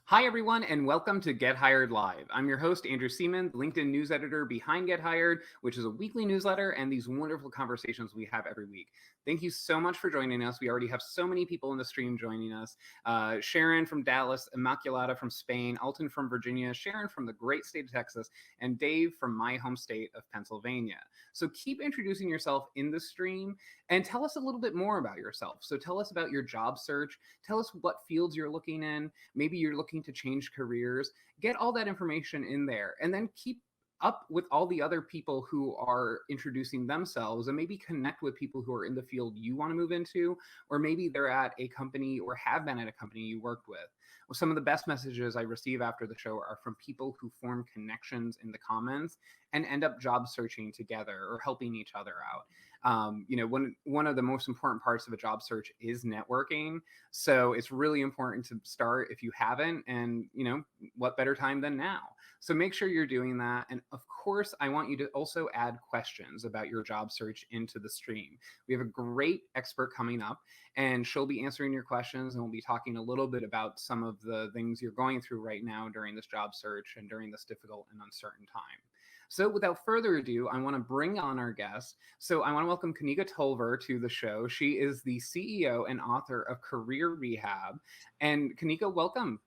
Hi, everyone, and welcome to Get Hired Live. I'm your host, Andrew Seaman, the LinkedIn news editor behind Get Hired, which is a weekly newsletter and these wonderful conversations we have every week. Thank you so much for joining us. We already have so many people in the stream joining us. Sharon from Dallas, Immaculata from Spain, Alton from Virginia, Sharon from the great state of Texas, and Dave from my home state of Pennsylvania. So keep introducing yourself in the stream and tell us a little bit more about yourself. So tell us about your job search. Tell us what fields you're looking in. Maybe you're looking to change careers. Get all that information in there and then keep up with all the other people who are introducing themselves, and maybe connect with people who are in the field you want to move into, or maybe they're at a company or have been at a company you worked with. Well, some of the best messages I receive after the show are from people who form connections in the comments and end up job searching together or helping each other out. One of the most important parts of a job search is networking. So it's really important to start if you haven't, and what better time than now? So make sure you're doing that. And of course, I want you to also add questions about your job search into the stream. We have a great expert coming up, and she'll be answering your questions, and we'll be talking a little bit about some of the things you're going through right now during this job search and during this difficult and uncertain time. So without further ado, I want to bring on our guest. So I want to welcome Kanika Tolver to the show. She is the CEO and author of Career Rehab. And Kanika, welcome.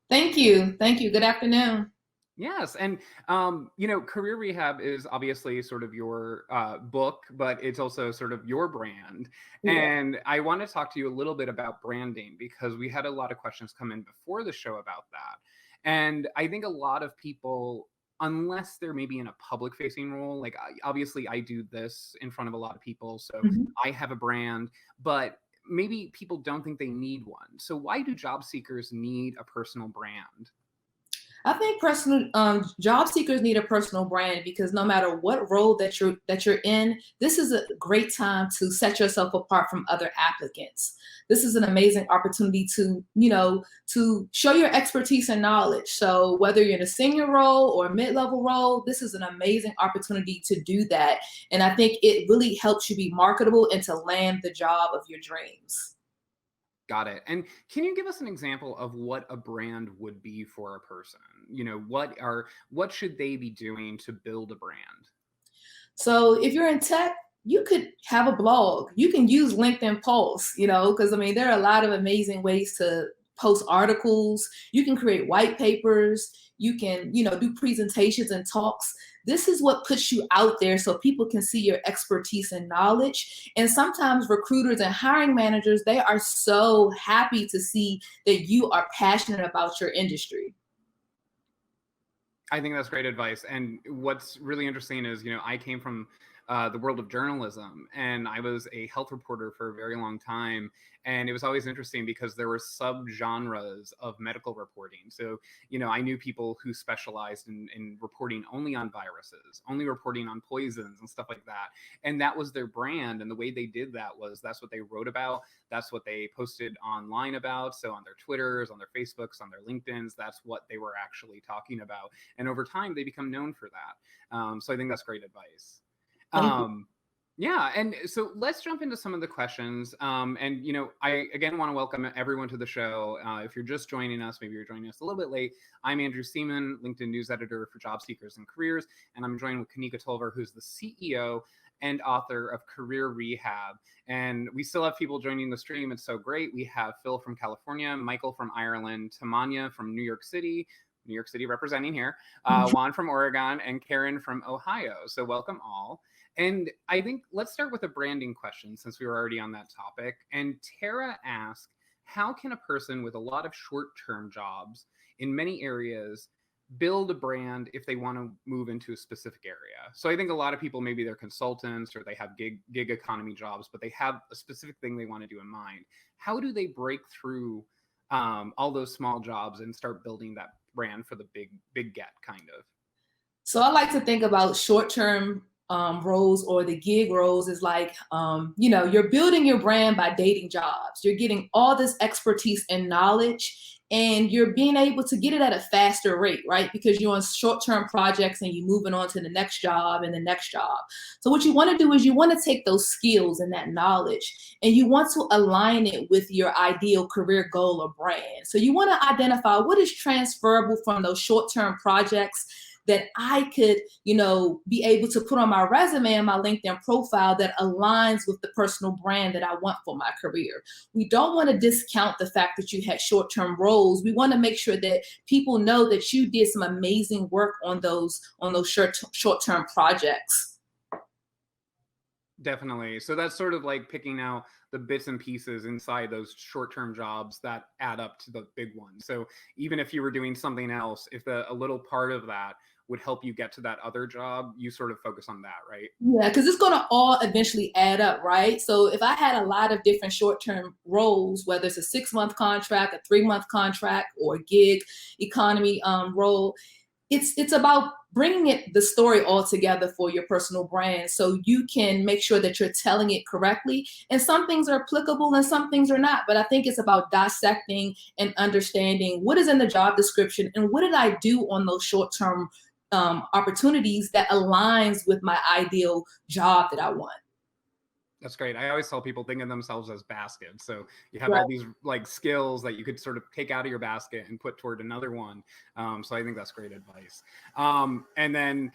Thank you. Thank you. Good afternoon. Yes. And, Career Rehab is obviously sort of your book, but it's also sort of your brand. Yeah. And I want to talk to you a little bit about branding, because we had a lot of questions come in before the show about that. And I think a lot of people, unless they're maybe in a public facing role, like obviously I do this in front of a lot of people, so I have a brand, but maybe people don't think they need one. So why do job seekers need a personal brand? I think job seekers need a personal brand because no matter what role that you're in, this is a great time to set yourself apart from other applicants. This is an amazing opportunity to show your expertise and knowledge. So whether you're in a senior role or a mid-level role, this is an amazing opportunity to do that. And I think it really helps you be marketable and to land the job of your dreams. Got it. And can you give us an example of what a brand would be for a person? What should they be doing to build a brand? So if you're in tech, you could have a blog. You can use LinkedIn posts, because there are a lot of amazing ways to post articles. You can create white papers. You can, do presentations and talks. This is what puts you out there so people can see your expertise and knowledge. And sometimes recruiters and hiring managers, they are so happy to see that you are passionate about your industry. I think that's great advice. And what's really interesting is, I came from the world of journalism, and I was a health reporter for a very long time. And it was always interesting because there were subgenres of medical reporting. So, I knew people who specialized in reporting only on viruses, only reporting on poisons and stuff like that. And that was their brand. And the way they did that was that's what they wrote about. That's what they posted online about. So on their Twitters, on their Facebooks, on their LinkedIns, that's what they were actually talking about. And over time, they become known for that. So I think that's great advice. Yeah, and so let's jump into some of the questions. I again want to welcome everyone to the show. If you're just joining us, maybe you're joining us a little bit late. I'm Andrew Seaman, LinkedIn news editor for job seekers and careers, and I'm joined with Kanika Tolver, who's the CEO and author of Career Rehab. And we still have people joining the stream. It's so great. We have Phil from California, Michael from Ireland, Tamanya from New York City representing here, Juan from Oregon, and Karen from Ohio. So welcome all. And I think let's start with a branding question, since we were already on that topic. And Tara asked, how can a person with a lot of short-term jobs in many areas build a brand if they want to move into a specific area? So I think a lot of people, maybe they're consultants or they have gig economy jobs, but they have a specific thing they want to do in mind. How do they break through all those small jobs and start building that brand for the big get, kind of? So I like to think about short-term roles or the gig roles is like, you're building your brand by dating jobs. You're getting all this expertise and knowledge, and you're being able to get it at a faster rate, right? Because you're on short-term projects and you're moving on to the next job and the next job. So what you want to do is you want to take those skills and that knowledge and you want to align it with your ideal career goal or brand. So you want to identify what is transferable from those short-term projects that I could, be able to put on my resume and my LinkedIn profile that aligns with the personal brand that I want for my career. We don't want to discount the fact that you had short-term roles. We want to make sure that people know that you did some amazing work on those short-term projects. Definitely. So that's sort of like picking out the bits and pieces inside those short-term jobs that add up to the big one. So even if you were doing something else, if a little part of that would help you get to that other job, you sort of focus on that, right? Yeah, because it's going to all eventually add up, right? So if I had a lot of different short-term roles, whether it's a 6-month contract, a 3-month contract, or a gig economy role, it's about bringing the story all together for your personal brand so you can make sure that you're telling it correctly. And some things are applicable and some things are not. But I think it's about dissecting and understanding what is in the job description and what did I do on those short-term opportunities that aligns with my ideal job that I want. That's great. I always tell people think of themselves as baskets. So you have Right. all these like skills that you could sort of take out of your basket and put toward another one. So I think that's great advice. And then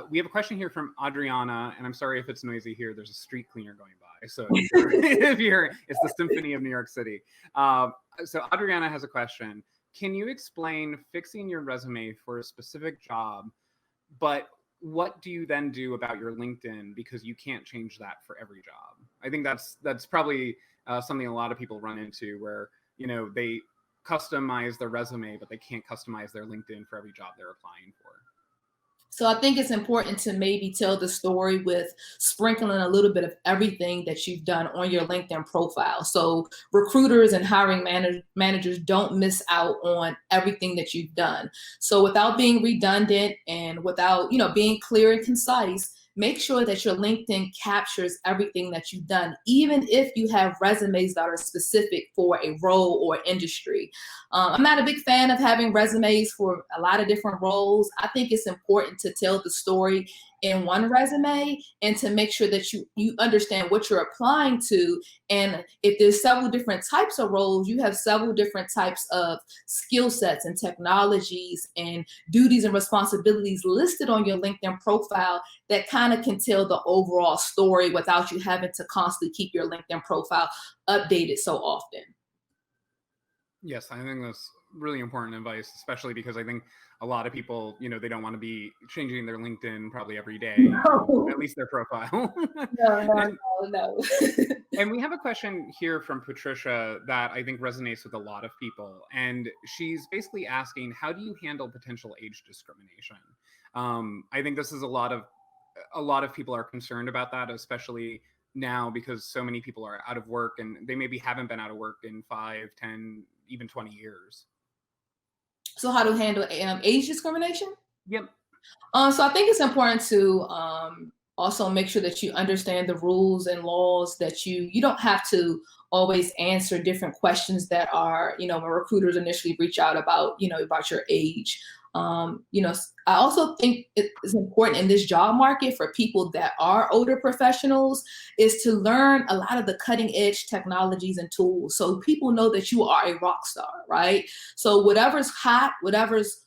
we have a question here from Adriana, and I'm sorry if it's noisy here. There's a street cleaner going by. So if you're, it's the Symphony of New York City. So Adriana has a question. Can you explain fixing your resume for a specific job, but what do you then do about your LinkedIn because you can't change that for every job? I think that's probably something a lot of people run into where, they customize their resume, but they can't customize their LinkedIn for every job they're applying for. So I think it's important to maybe tell the story with sprinkling a little bit of everything that you've done on your LinkedIn profile. So recruiters and hiring managers don't miss out on everything that you've done. So without being redundant and without, being clear and concise, make sure that your LinkedIn captures everything that you've done, even if you have resumes that are specific for a role or industry. I'm not a big fan of having resumes for a lot of different roles. I think it's important to tell the story in one resume and to make sure that you understand what you're applying to. And if there's several different types of roles, you have several different types of skill sets and technologies and duties and responsibilities listed on your LinkedIn profile that kind of can tell the overall story without you having to constantly keep your LinkedIn profile updated so often. Yes, I think that's really important advice, especially because I think a lot of people, they don't want to be changing their LinkedIn probably every day, No. at least their profile. No. And we have a question here from Patricia that I think resonates with a lot of people. And she's basically asking, how do you handle potential age discrimination? I think this is a lot of people are concerned about that, especially now because so many people are out of work and they maybe haven't been out of work in 5, 10, even 20 years. So how to handle age discrimination? Yep. So I think it's important to also make sure that you understand the rules and laws that you don't have to always answer different questions that are, when recruiters initially reach out about, about your age. I also think it's important in this job market for people that are older professionals is to learn a lot of the cutting edge technologies and tools. So people know that you are a rock star, right? So whatever's hot, whatever's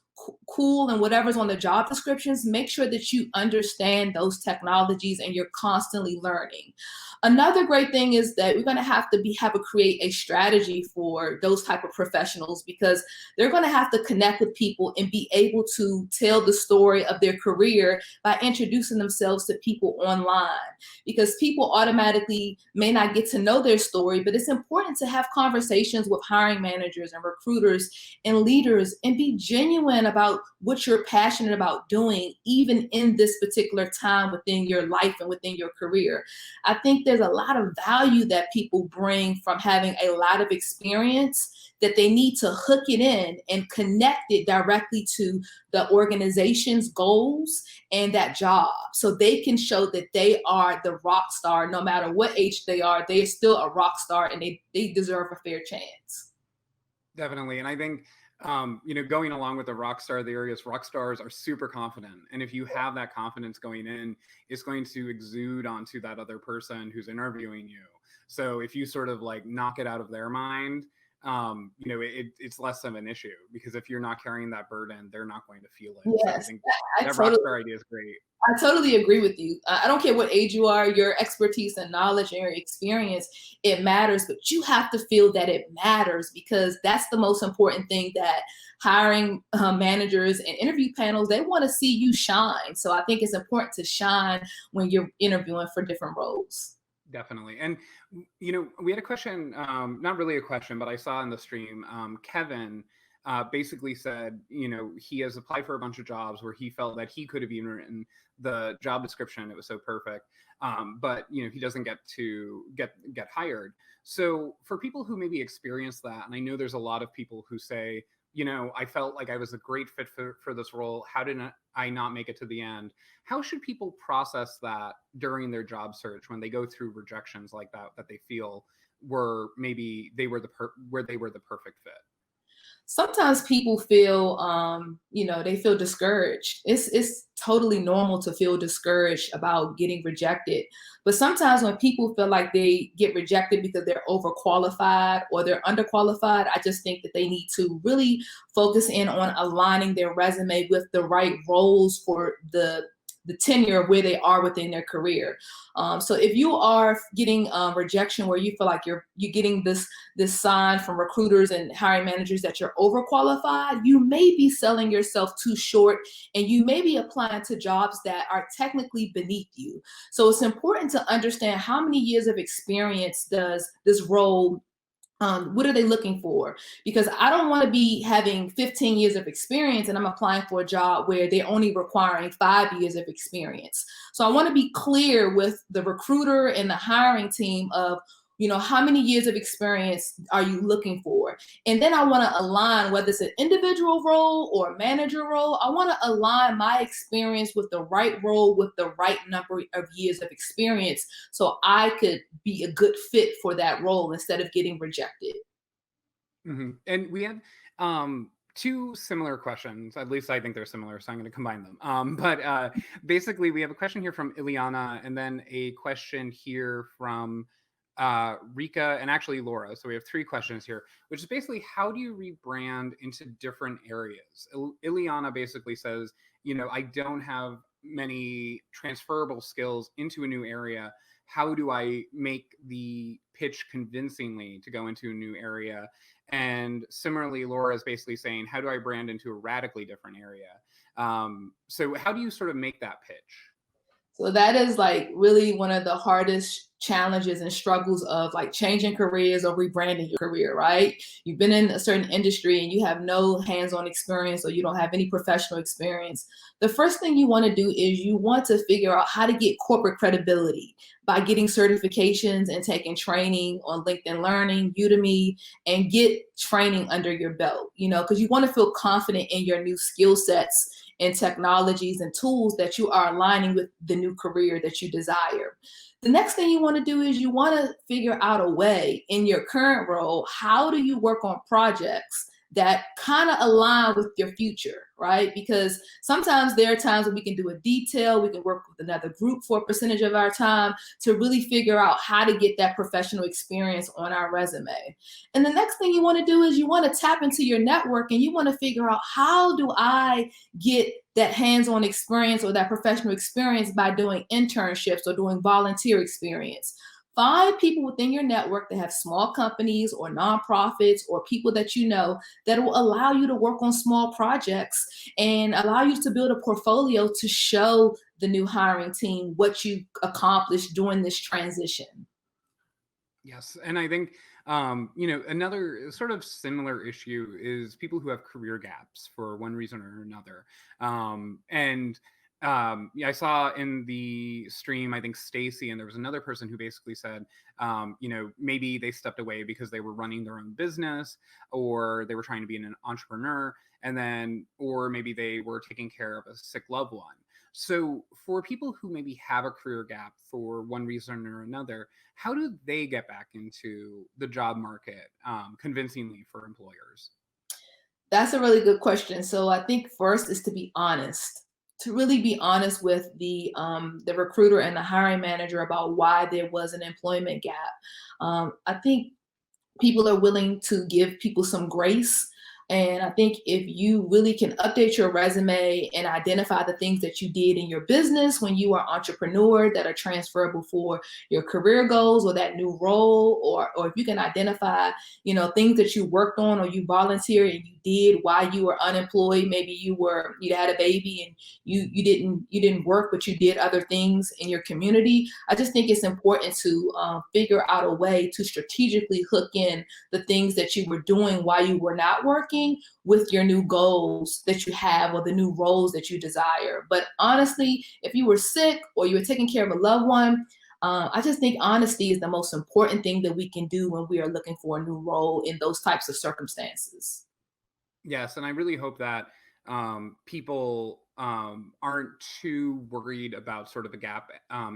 cool and whatever's on the job descriptions, make sure that you understand those technologies and you're constantly learning. Another great thing is that we're going to have to create a strategy for those type of professionals because they're going to have to connect with people and be able to tell the story of their career by introducing themselves to people online, because people automatically may not get to know their story, but it's important to have conversations with hiring managers and recruiters and leaders and be genuine about what you're passionate about doing, even in this particular time within your life and within your career. I think there's a lot of value that people bring from having a lot of experience that they need to hook it in and connect it directly to the organization's goals and that job. So they can show that they are the rock star, no matter what age they are, they are still a rock star and they deserve a fair chance. Definitely. And I think, going along with the rock star theory is rock stars are super confident. And if you have that confidence going in, it's going to exude onto that other person who's interviewing you. So if you sort of like knock it out of their mind, it's less of an issue, because if you're not carrying that burden, they're not going to feel it. So I Yes, think I that rock totally star idea is great. I totally agree with you. I don't care what age you are, your expertise and knowledge and your experience, it matters, but you have to feel that it matters, because that's the most important thing that hiring managers and interview panels, they want to see you shine. So I think it's important to shine when you're interviewing for different roles. Definitely. And, we had a question, not really a question, but I saw in the stream, Kevin basically said, he has applied for a bunch of jobs where he felt that he could have even written the job description. It was so perfect. But, he doesn't get to get hired. So for people who maybe experience that, and I know there's a lot of people who say, I felt like I was a great fit for this role. How did I not make it to the end? How should people process that during their job search when they go through rejections like that they feel were maybe they were where they were the perfect fit? Sometimes people feel they feel discouraged. It's totally normal to feel discouraged about getting rejected, but sometimes when people feel like they get rejected because they're overqualified or they're underqualified, I just think that they need to really focus in on aligning their resume with the right roles for the tenure of where they are within their career. So if you are getting rejection where you feel like you're getting this sign from recruiters and hiring managers that you're overqualified, you may be selling yourself too short, and you may be applying to jobs that are technically beneath you. So it's important to understand how many years of experience does this role, what are they looking for? Because I don't want to be having 15 years of experience and I'm applying for a job where they're only requiring 5 years of experience. So I want to be clear with the recruiter and the hiring team of, how many years of experience are you looking for? And then I want to align whether it's an individual role or a manager role. I want to align my experience with the right role with the right number of years of experience so I could be a good fit for that role instead of getting rejected. And we had two similar questions. At least I think they're similar, so I'm going to combine them. But basically, we have a question here from Ileana, and then a question here from Rika, and actually Laura. So we have three questions here, which is basically how do you rebrand into different areas? Ileana basically says, I don't have many transferable skills into a new area. How do I make the pitch convincingly to go into a new area? And similarly, Laura is basically saying, how do I brand into a radically different area? So how do you sort of make that pitch? So that is like really one of the hardest challenges and struggles of like changing careers or rebranding your career, right? You've been in a certain industry and you have no hands-on experience or you don't have any professional experience. The first thing you want to do is you want to figure out how to get corporate credibility by getting certifications and taking training on LinkedIn Learning, Udemy, and get training under your belt, because you want to feel confident in your new skill sets and technologies and tools that you are aligning with the new career that you desire. The next thing you want to do is you want to figure out a way in your current role, how do you work on projects that kind of align with your future, right? Because sometimes there are times when we can do a detail, we can work with another group for a percentage of our time to really figure out how to get that professional experience on our resume. And the next thing you want to do is you want to tap into your network and you want to figure out how do I get that hands-on experience or that professional experience by doing internships or doing volunteer experience. Find people within your network that have small companies or nonprofits or people that that will allow you to work on small projects and allow you to build a portfolio to show the new hiring team what you accomplished during this transition. Yes, and I think another sort of similar issue is people who have career gaps for one reason or another. And yeah, I saw in the stream, I think Stacy, and there was another person who basically said, maybe they stepped away because they were running their own business, or they were trying to be an entrepreneur, and then, or maybe they were taking care of a sick loved one. So for people who maybe have a career gap for one reason or another, how do they get back into the job market convincingly for employers? That's a really good question. So I think first is to be honest, to really be honest with the recruiter and the hiring manager about why there was an employment gap. I think people are willing to give people some grace. And I think if you really can update your resume and identify the things that you did in your business when you were entrepreneur that are transferable for your career goals or that new role, or if you can identify, things that you worked on or you volunteered and you did while you were unemployed. Maybe you had a baby and you didn't work, but you did other things in your community. I just think it's important to figure out a way to strategically hook in the things that you were doing while you were not working with your new goals that you have or the new roles that you desire. But honestly, if you were sick or you were taking care of a loved one, I just think honesty is the most important thing that we can do when we are looking for a new role in those types of circumstances. Yes, and I really hope that people aren't too worried about sort of the gap,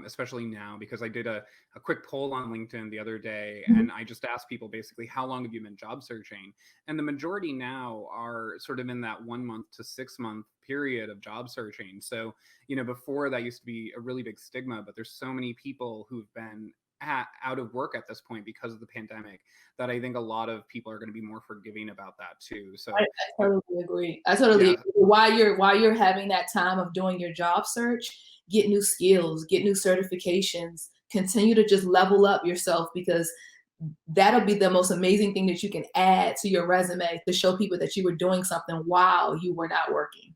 especially now, because I did a quick poll on LinkedIn the other day, and I just asked people basically, how long have you been job searching? And the majority now are sort of in that 1 month to 6 month period of job searching. So, before that used to be a really big stigma, but there's so many people who've been out of work at this point because of the pandemic that I think a lot of people are going to be more forgiving about that too. So I totally agree. I totally yeah, agree. While you're having that time of doing your job search, get new skills, get new certifications, continue to just level up yourself, because that'll be the most amazing thing that you can add to your resume to show people that you were doing something while you were not working.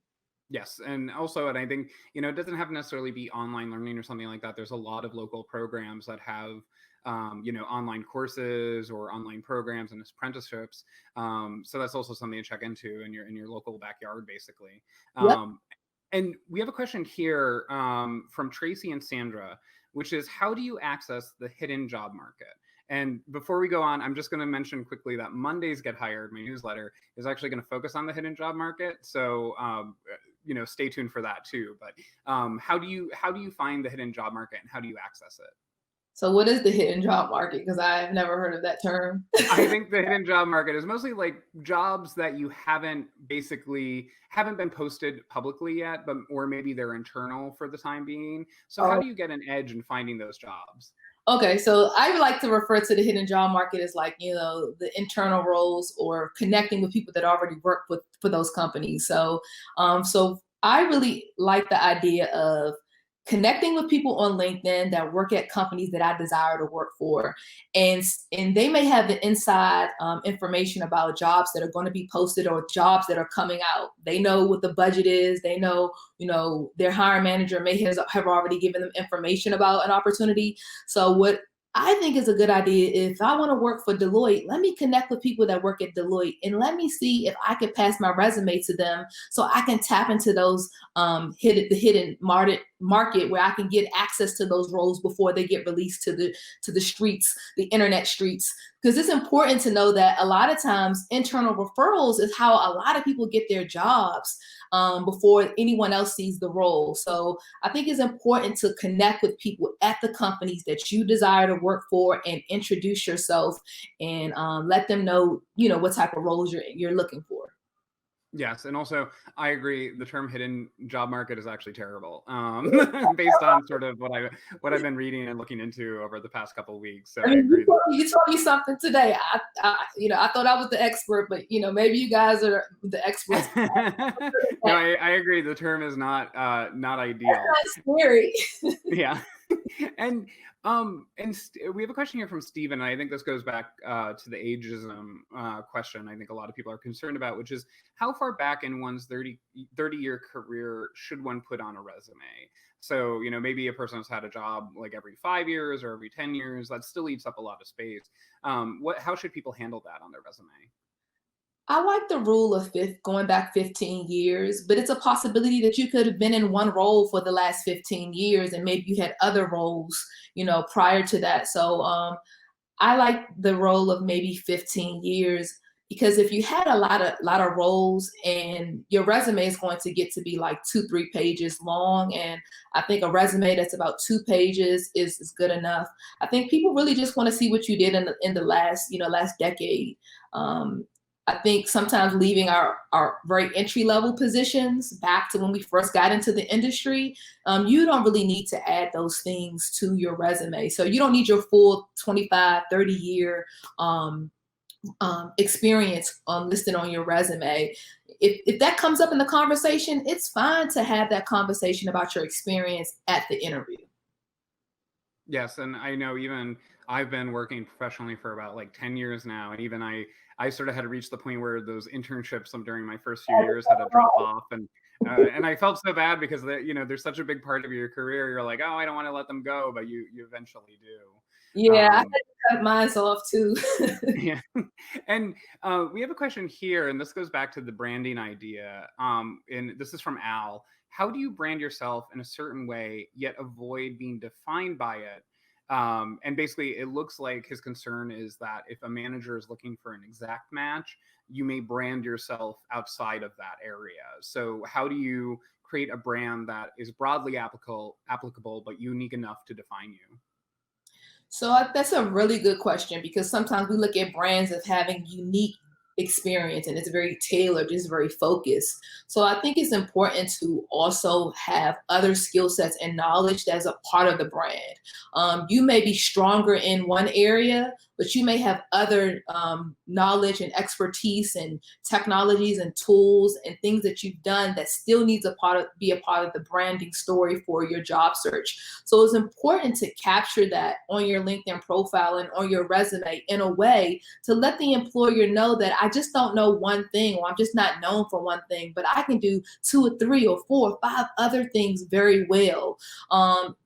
yes. And also, and I think, it doesn't have to necessarily be online learning or something like that. There's a lot of local programs that have, online courses or online programs and apprenticeships. So that's also something to check into in your local backyard, basically. Yep. And we have a question here from Tracy and Sandra, which is, how do you access the hidden job market? And before we go on, I'm just going to mention quickly that Mondays Get Hired, my newsletter, is actually going to focus on the hidden job market. So, stay tuned for that too. But how do you find the hidden job market and how do you access it? So what is the hidden job market? Because I've never heard of that term. I think the hidden job market is mostly like jobs that you haven't been posted publicly yet, but or maybe they're internal for the time being. So how Oh, do you get an edge in finding those jobs? okay. So I would like to refer to the hidden job market as like, the internal roles or connecting with people that already work for those companies. So I really like the idea of connecting with people on LinkedIn that work at companies that I desire to work for, and they may have the inside information about jobs that are going to be posted or jobs that are coming out. They know what the budget is. They know, their hiring manager may have already given them information about an opportunity. So what I think is a good idea, if I want to work for Deloitte, let me connect with people that work at Deloitte and let me see if I could pass my resume to them so I can tap into those hidden market where I can get access to those roles before they get released to the streets, the internet streets. Because it's important to know that a lot of times internal referrals is how a lot of people get their jobs before anyone else sees the role. So I think it's important to connect with people at the companies that you desire to work for and introduce yourself and let them know, what type of roles you're looking for. Yes, and also I agree. The term "hidden job market" is actually terrible, based on sort of what I've been reading and looking into over the past couple of weeks. So I I mean, agree. you told me something today. I thought I was the expert, but maybe you guys are the experts. No, I agree. The term is not ideal. That's scary. Yeah. and we have a question here from Steven, and I think this goes back to the ageism question I think a lot of people are concerned about, which is how far back in one's 30-year career should one put on a resume? So, maybe a person has had a job like every 5 years or every 10 years. That still eats up a lot of space. How should people handle that on their resume? I like the rule of going back 15 years, but it's a possibility that you could have been in one role for the last 15 years and maybe you had other roles, prior to that. So I like the role of maybe 15 years. Because if you had a lot of roles, and your resume is going to get to be like 2-3 pages long, and I think a resume that's about 2 pages is good enough. I think people really just want to see what you did in the last decade. Um, I think sometimes leaving our very entry level positions back to when we first got into the industry, you don't really need to add those things to your resume. So you don't need your full 25, 30-year experience listed on your resume. If that comes up in the conversation, it's fine to have that conversation about your experience at the interview. Yes, and I know even I've been working professionally for about like 10 years now, and even I sort of had to reach the point where those internships during my first few years had to drop off, and I felt so bad because they're such a big part of your career. You're like, oh, I don't want to let them go, but you eventually do. Yeah, I had to cut mine off too. Yeah, and we have a question here, and this goes back to the branding idea. And this is from Al. How do you brand yourself in a certain way yet avoid being defined by it? And basically, it looks like his concern is that if a manager is looking for an exact match, you may brand yourself outside of that area. So, how do you create a brand that is broadly applicable but unique enough to define you? So that's a really good question, because sometimes we look at brands as having unique experience, and it's very tailored, it's very focused. So I think it's important to also have other skill sets and knowledge that's a part of the brand. You may be stronger in one area, but you may have other knowledge and expertise and technologies and tools and things that you've done that still needs be a part of the branding story for your job search. So it's important to capture that on your LinkedIn profile and on your resume in a way to let the employer know that I just don't know one thing, or I'm just not known for one thing, but I can do 2 or 3 or 4 or 5 other things very well.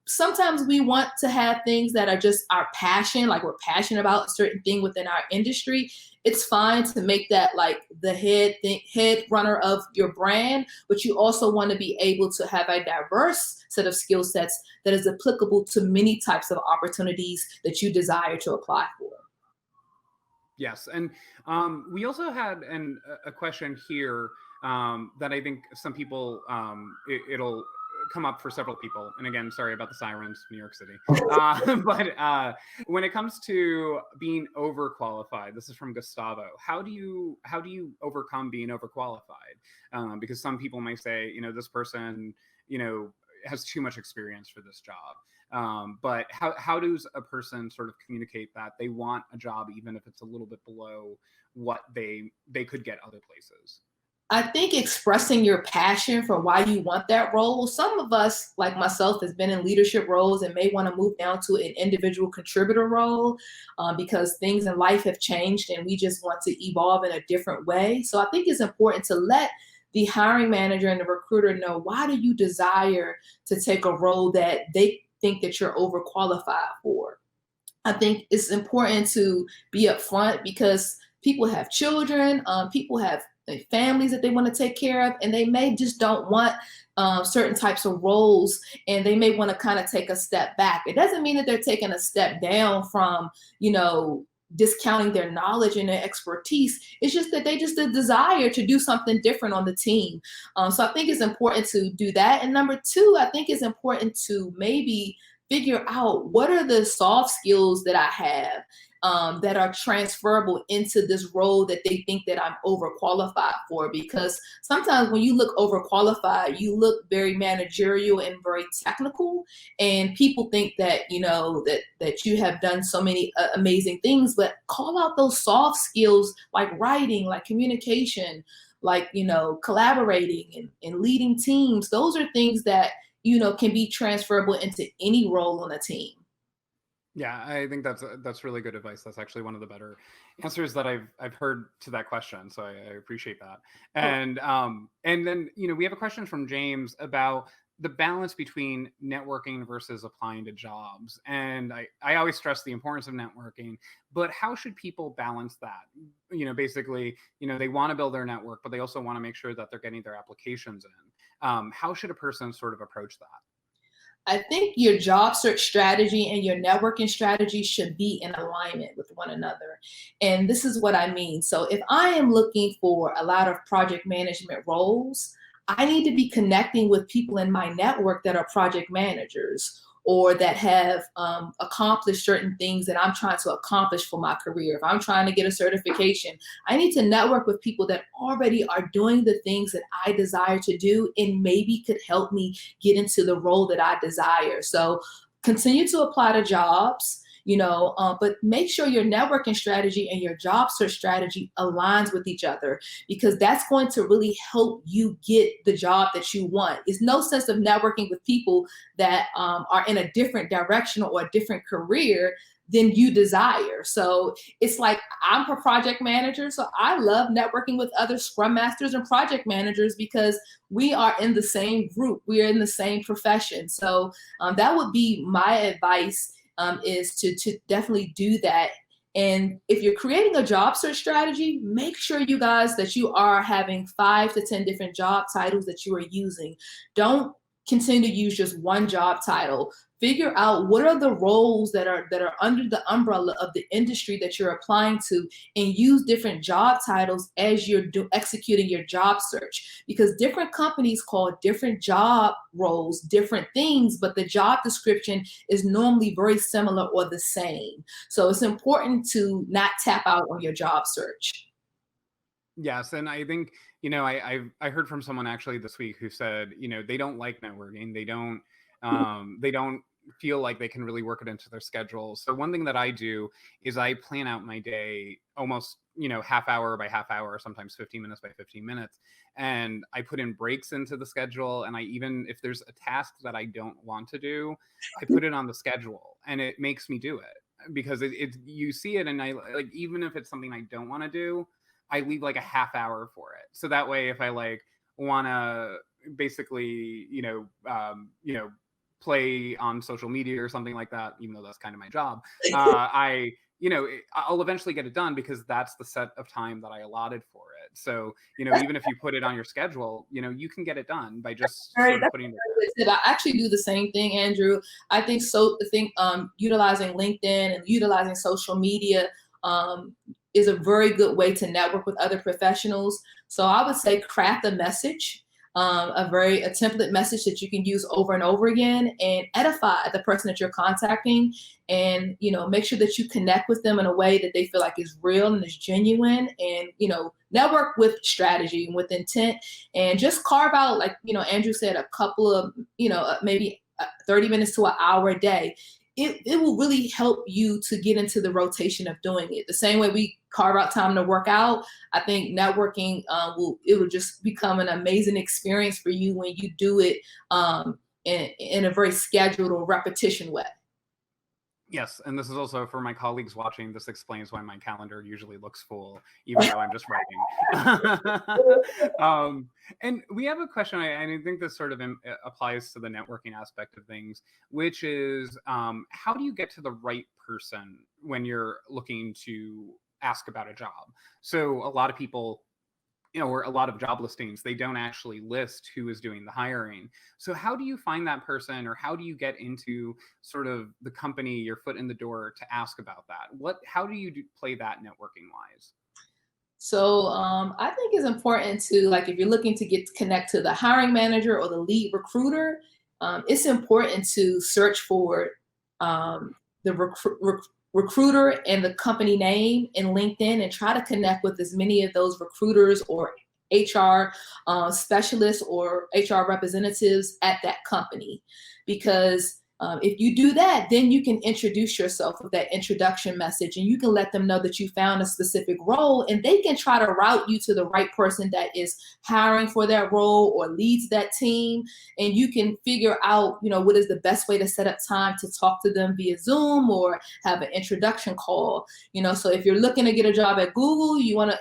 Sometimes we want to have things that are just our passion, like we're passionate about a certain thing within our industry. It's fine to make that like the head runner of your brand, but you also want to be able to have a diverse set of skill sets that is applicable to many types of opportunities that you desire to apply for. Yes, and we also had a question here that I think some people it'll come up for several people. And again, sorry about the sirens, New York City. But when it comes to being overqualified, this is from Gustavo. How do you overcome being overqualified? Because some people might say, this person, has too much experience for this job. But how does a person sort of communicate that they want a job even if it's a little bit below what they could get other places? I think expressing your passion for why you want that role. Some of us, like myself, has been in leadership roles and may want to move down to an individual contributor role because things in life have changed and we just want to evolve in a different way. So I think it's important to let the hiring manager and the recruiter know, why do you desire to take a role that they think that you're overqualified for. I think it's important to be upfront, because people have children, people have families that they want to take care of, and they may just don't want certain types of roles, and they may want to kind of take a step back. It doesn't mean that they're taking a step down from, discounting their knowledge and their expertise. It's just that they just a desire to do something different on the team. So I think it's important to do that. And number 2, I think it's important to maybe figure out what are the soft skills that I have that are transferable into this role that they think that I'm overqualified for. Because sometimes when you look overqualified, you look very managerial and very technical, and people think that that you have done so many amazing things. But call out those soft skills like writing, like communication, like collaborating and leading teams. Those are things that can be transferable into any role on a team. Yeah, I think that's really good advice. That's actually one of the better answers that I've heard to that question. So I appreciate that. And then we have a question from James about the balance between networking versus applying to jobs. And I always stress the importance of networking, but how should people balance that? Basically, they want to build their network, but they also want to make sure that they're getting their applications in. How should a person sort of approach that? I think your job search strategy and your networking strategy should be in alignment with one another. And this is what I mean. So if I am looking for a lot of project management roles, I need to be connecting with people in my network that are project managers or that have accomplished certain things that I'm trying to accomplish for my career. If I'm trying to get a certification, I need to network with people that already are doing the things that I desire to do and maybe could help me get into the role that I desire. So continue to apply to jobs, but make sure your networking strategy and your job search strategy aligns with each other, because that's going to really help you get the job that you want. It's no sense of networking with people that are in a different direction or a different career than you desire. So it's like, I'm a project manager, so I love networking with other scrum masters and project managers because we are in the same group, we are in the same profession. So that would be my advice, is to definitely do that. And if you're creating a job search strategy, make sure you guys that you are having 5 to 10 different job titles that you are using. Don't continue to use just one job title. Figure out what are the roles that are under the umbrella of the industry that you're applying to, and use different job titles as you're executing your job search, because different companies call different job roles different things, but the job description is normally very similar or the same. So it's important to not tap out on your job search. Yes, and I think, I heard from someone actually this week who said, they don't like networking. They don't feel like they can really work it into their schedule. So one thing that I do is I plan out my day almost, half hour by half hour, sometimes 15 minutes by 15 minutes. And I put in breaks into the schedule. And if there's a task that I don't want to do, I put it on the schedule, and it makes me do it, because you see it. And I like, even if it's something I don't want to do, I leave like a half hour for it. So that way, if I want to basically, play on social media or something like that, even though that's kind of my job, I'll eventually get it done, because that's the set of time that I allotted for it. So, even if you put it on your schedule, you can get it done by just sort of putting it. I actually do the same thing, Andrew. I think utilizing LinkedIn and utilizing social media is a very good way to network with other professionals. So I would say craft a message, a template message that you can use over and over again, and edify the person that you're contacting, and make sure that you connect with them in a way that they feel like is real and is genuine, and network with strategy and with intent, and just carve out, like Andrew said, a couple of maybe 30 minutes to an hour a day. It will really help you to get into the rotation of doing it. The same way we carve out time to work out, I think networking will just become an amazing experience for you when you do it in a very scheduled or repetition way. Yes, and this is also for my colleagues watching. This explains why my calendar usually looks full, even though I'm just writing. And we have a question, and I think this sort of applies to the networking aspect of things, which is how do you get to the right person when you're looking to ask about a job? So a lot of people, or a lot of job listings, they don't actually list who is doing the hiring. So how do you find that person, or how do you get into sort of the company, your foot in the door, to ask about that? How do you play that networking wise? So I think it's important to, like, if you're looking to connect to the hiring manager or the lead recruiter, it's important to search for the recruiter and the company name in LinkedIn, and try to connect with as many of those recruiters or HR specialists or HR representatives at that company. Because if you do that, then you can introduce yourself with that introduction message, and you can let them know that you found a specific role, and they can try to route you to the right person that is hiring for that role or leads that team. And you can figure out, what is the best way to set up time to talk to them via Zoom or have an introduction call. So if you're looking to get a job at Google, you're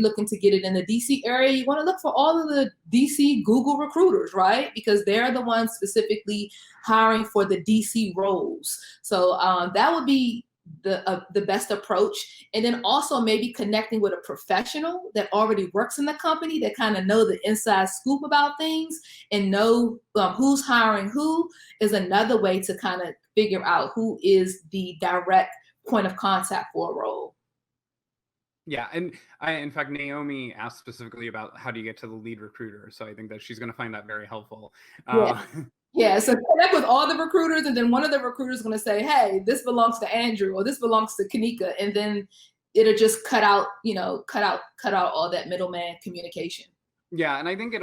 looking to get it in the DC area, you want to look for all of the DC Google recruiters, right? Because they're the ones specifically hiring for the DC roles. So that would be the best approach. And then also maybe connecting with a professional that already works in the company that kind of know the inside scoop about things and know who's hiring who is another way to kind of figure out who is the direct point of contact for a role. Yeah, and in fact, Naomi asked specifically about how do you get to the lead recruiter. So I think that she's going to find that very helpful. Yeah. Yeah, so connect with all the recruiters, and then one of the recruiters is going to say, "Hey, this belongs to Andrew, or this belongs to Kanika," and then it'll just cut out all that middleman communication. Yeah, and I think it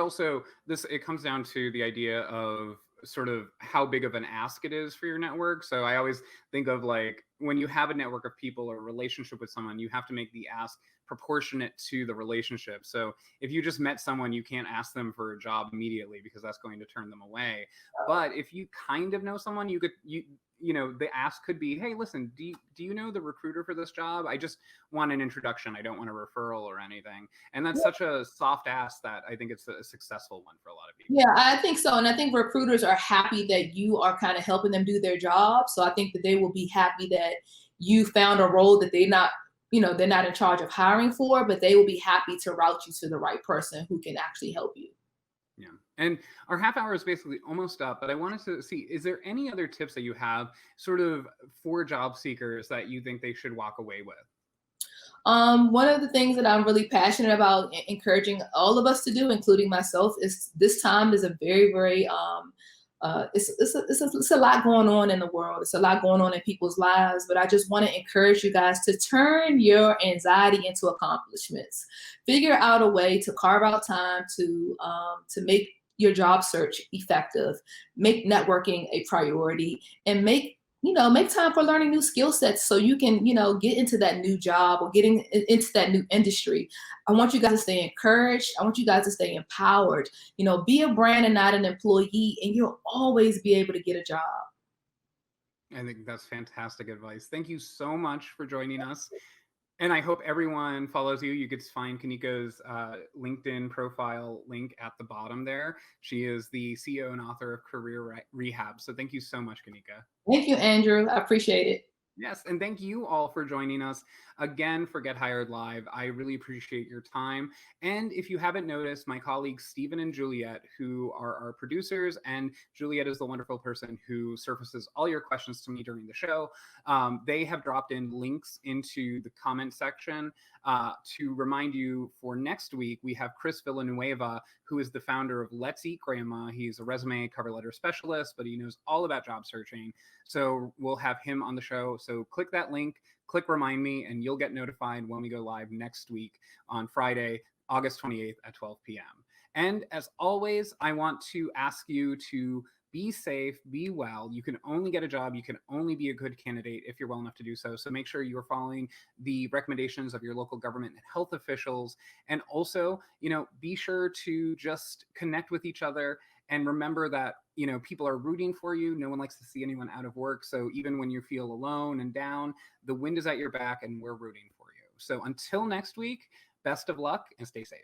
comes down to the idea of sort of how big of an ask it is for your network. So I always think of like when you have a network of people or a relationship with someone, you have to make the ask proportionate to the relationship. So if you just met someone, you can't ask them for a job immediately because that's going to turn them away. But if you kind of know someone, the ask could be, hey, listen, do you know the recruiter for this job? I just want an introduction. I don't want a referral or anything. And that's such a soft ask that I think it's a successful one for a lot of people. Yeah, I think so. And I think recruiters are happy that you are kind of helping them do their job. So I think that they will be happy that you found a role that they're not in charge of hiring for, but they will be happy to route you to the right person who can actually help you. Yeah. And our half hour is basically almost up, but I wanted to see, is there any other tips that you have sort of for job seekers that you think they should walk away with? One of the things that I'm really passionate about encouraging all of us to do, including myself, is this time is a very, very it's a lot going on in the world. It's a lot going on in people's lives, but I just want to encourage you guys to turn your anxiety into accomplishments. Figure out a way to carve out time to make your job search effective, make networking a priority, and make time for learning new skill sets so you can get into that new job or getting into that new industry. I want you guys to stay encouraged. I want you guys to stay empowered. Be a brand and not an employee, and you'll always be able to get a job. I think that's fantastic advice. Thank you so much for joining us. And I hope everyone follows you. You could find Kanika's LinkedIn profile link at the bottom there. She is the CEO and author of Career Rehab. So thank you so much, Kanika. Thank you, Andrew. I appreciate it. Yes, and thank you all for joining us again for Get Hired Live. I really appreciate your time. And if you haven't noticed, my colleagues Stephen and Juliet, who are our producers, and Juliet is the wonderful person who surfaces all your questions to me during the show, they have dropped in links into the comment section to remind you for next week. We have Chris Villanueva, who is the founder of Let's Eat Grandma. He's a resume cover letter specialist, but he knows all about job searching. So we'll have him on the show. So click that link, click remind me, and you'll get notified when we go live next week on Friday, August 28th at 12 p.m. And as always, I want to ask you to be safe, be well. You can only get a job. You can only be a good candidate if you're well enough to do so. So make sure you're following the recommendations of your local government and health officials. And also, be sure to just connect with each other and remember that, people are rooting for you. No one likes to see anyone out of work. So even when you feel alone and down, the wind is at your back and we're rooting for you. So until next week, best of luck and stay safe.